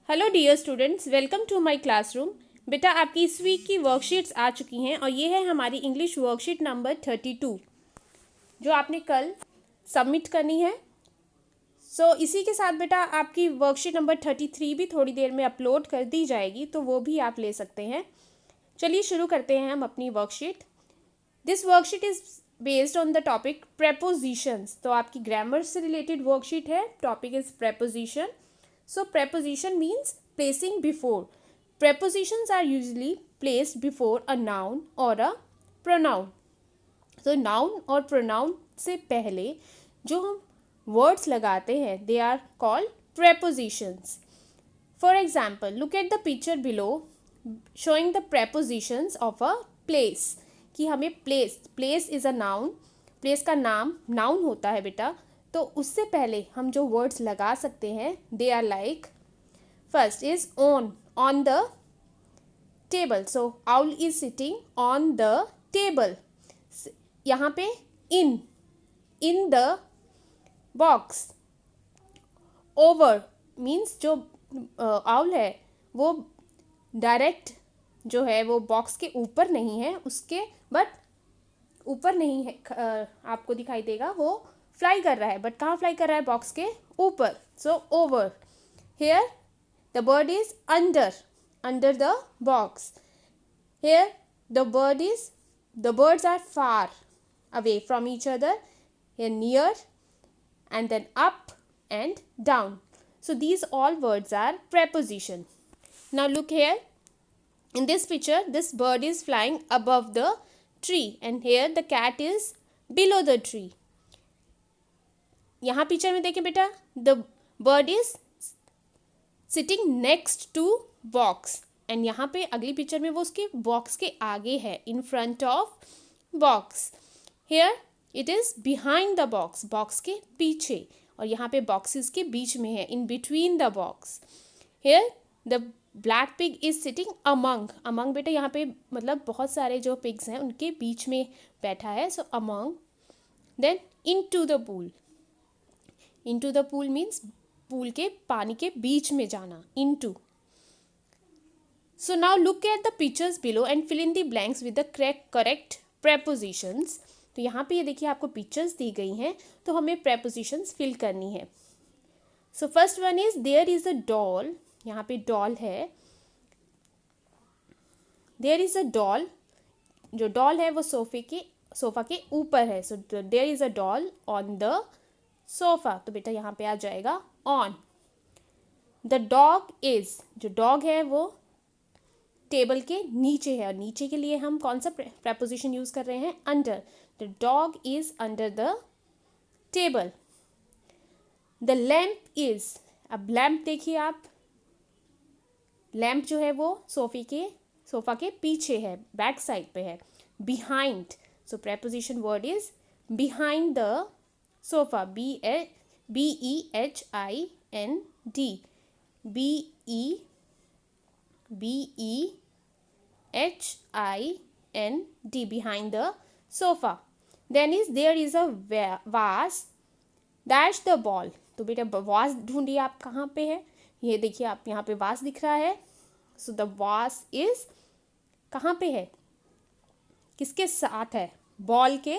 Hello dear students, welcome to my classroom. बेटा, आपकी इस वीक की वर्कशीट्स आ चुकी हैं और ये है हमारी इंग्लिश वर्कशीट नंबर 32 जो आपने कल सबमिट करनी है। इसी के साथ बेटा आपकी वर्कशीट नंबर 33 भी थोड़ी देर में अपलोड कर दी जाएगी, तो वो भी आप ले सकते हैं। चलिए शुरू करते हैं हम अपनी worksheet. This worksheet is based on the topic prepositions. तो आपकी ग्रामर से रिलेटेड वर्कशीट है। Topic is preposition. So preposition means placing before. Prepositions are usually placed before a noun or a pronoun. So noun और pronoun से पहले जो हम words लगाते हैं they are called prepositions. For example, look at the picture below showing the prepositions of a place. कि हमें place is a noun. place का नाम noun होता है बेटा। तो उससे पहले हम जो वर्ड्स लगा सकते हैं they are like, first is on the table. So owl is sitting on the table. यहाँ पे in the box. Over means जो आउल है वो डायरेक्ट जो है वो बॉक्स के ऊपर नहीं है, उसके बट ऊपर नहीं है, आपको दिखाई देगा वो फ्लाई कर रहा है, बट कहाँ फ्लाई कर रहा है? बॉक्स के ऊपर। So over. Here the bird is under the box. Here the birds are far away from each other. Here near and then up and down. So these all words are preposition. Now look here. In this picture, this bird is flying above the tree and here the cat is below the tree. यहाँ picture में देखें बेटा, the bird is sitting next to box and यहाँ पे अगली picture में वो उसके बॉक्स के आगे है, in front of box. Here it is behind the box, box के पीछे, और यहाँ पे बॉक्सेस के बीच में है, in between the box. Here the black pig is sitting among बेटा यहाँ पे मतलब बहुत सारे जो पिग्स हैं उनके बीच में बैठा है, so among. Then into the pool means pool के पानी के बीच में जाना, into. So now look at the pictures below and fill in the blanks with the correct prepositions. तो यहाँ पे ये देखिए आपको पिक्चर्स दी गई हैं, तो हमें प्रेपोजिशंस फिल करनी है। So first one is there is a doll. यहाँ पे डॉल है, देयर इज अ डॉल। जो डॉल है वो सोफा के ऊपर है। So there is a doll on the sofa. तो बेटा यहाँ पे आ जाएगा ऑन। द डॉग इज, जो डॉग है वो टेबल के नीचे है, और नीचे के लिए हम कौन सा प्रेपोजिशन यूज कर रहे हैं? Under. The dog is under the table. The lamp is, अब लैम्प देखिए आप, लैम्प जो है वो सोफा के पीछे है, बैक साइड पे है, behind. So preposition word is behind the sofa, BEHIND, BEHIND, behind the sofa. Then there is a vase dash the ball. तो बेटा वास ढूंढिए आप कहाँ पे है। ये देखिए आप यहाँ पे वास दिख रहा है। सो द वास इज कहाँ पे है? किसके साथ है? बॉल के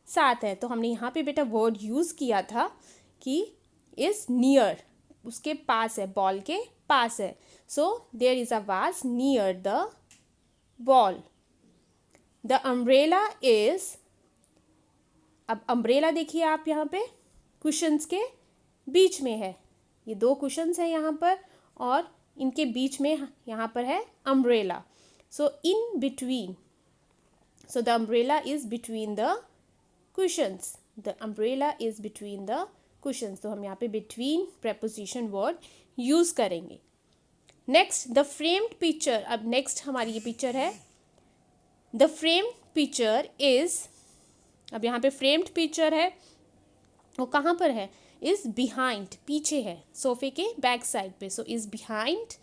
साथ है। तो हमने यहाँ पे बेटा वर्ड यूज़ किया था कि इज़ नियर, उसके पास है, बॉल के पास है। सो देयर इज़ अ वास near the ball. The umbrella is, अब अम्ब्रेला देखिए आप यहाँ पे कुशन्स के बीच में है। ये दो कुशन्स हैं यहाँ पर और इनके बीच में यहाँ पर है umbrella. So in between, so the umbrella is between the cushions. The umbrella is between the cushions. तो हम यहाँ पे between preposition word use करेंगे। Next, the framed picture. अब next हमारी ये picture है। The framed picture is, अब यहाँ पे framed picture है, वो कहाँ पर है? Is behind, पीछे है, सोफे के back side पे। So is behind,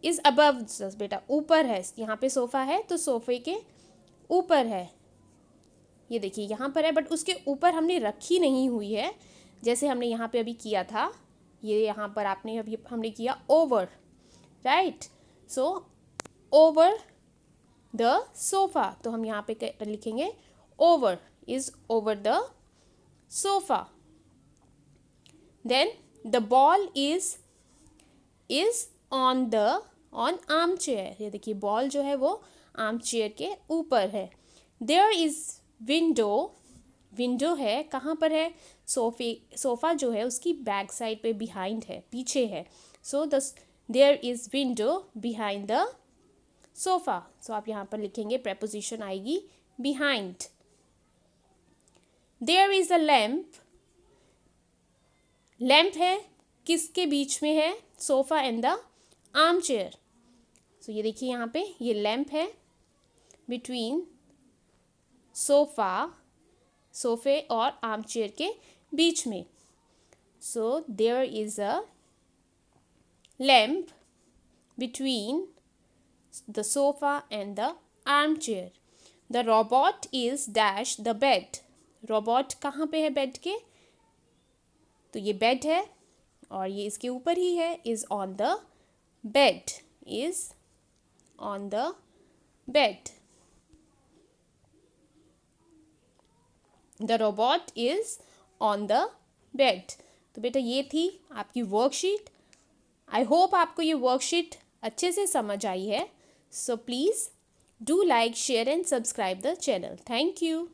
is above, बेटा ऊपर है, यहाँ पे सोफा है तो सोफे के ऊपर है। ये देखिए यहाँ पर है, बट उसके ऊपर हमने रखी नहीं हुई है, जैसे हमने यहाँ पे अभी किया था। ये यहाँ पर हमने किया over, right. So over the sofa, तो हम यहाँ पे लिखेंगे over, is over the sofa. Then the ball is on arm chair, ये देखिए बॉल जो है वो आर्म चेयर के ऊपर है। देयर इज़ विंडो, विंडो है कहाँ पर है, सोफ़ा जो है उसकी बैक साइड पे बिहाइंड है, पीछे है। So there is window behind the sofa. So आप यहाँ पर लिखेंगे, प्रेपोजिशन आएगी behind. There is a lamp, lamp है किसके बीच में है, sofa and the arm chair. So ये देखिए यहाँ पे ये लैम्प है बिटवीन सोफ़े और आर्म चेयर के बीच में। So there is a lamp between the sofa and the arm chair. The robot is dash the bed, robot कहाँ पे है बेड के, तो ये बेड है और ये इसके ऊपर ही है, is on the bed, is on the bed. The robot is on the bed. तो बेटा ये थी आपकी वर्कशीट। आई होप आपको ये वर्कशीट अच्छे से समझ आई है। So please do like, share and subscribe the channel. Thank you.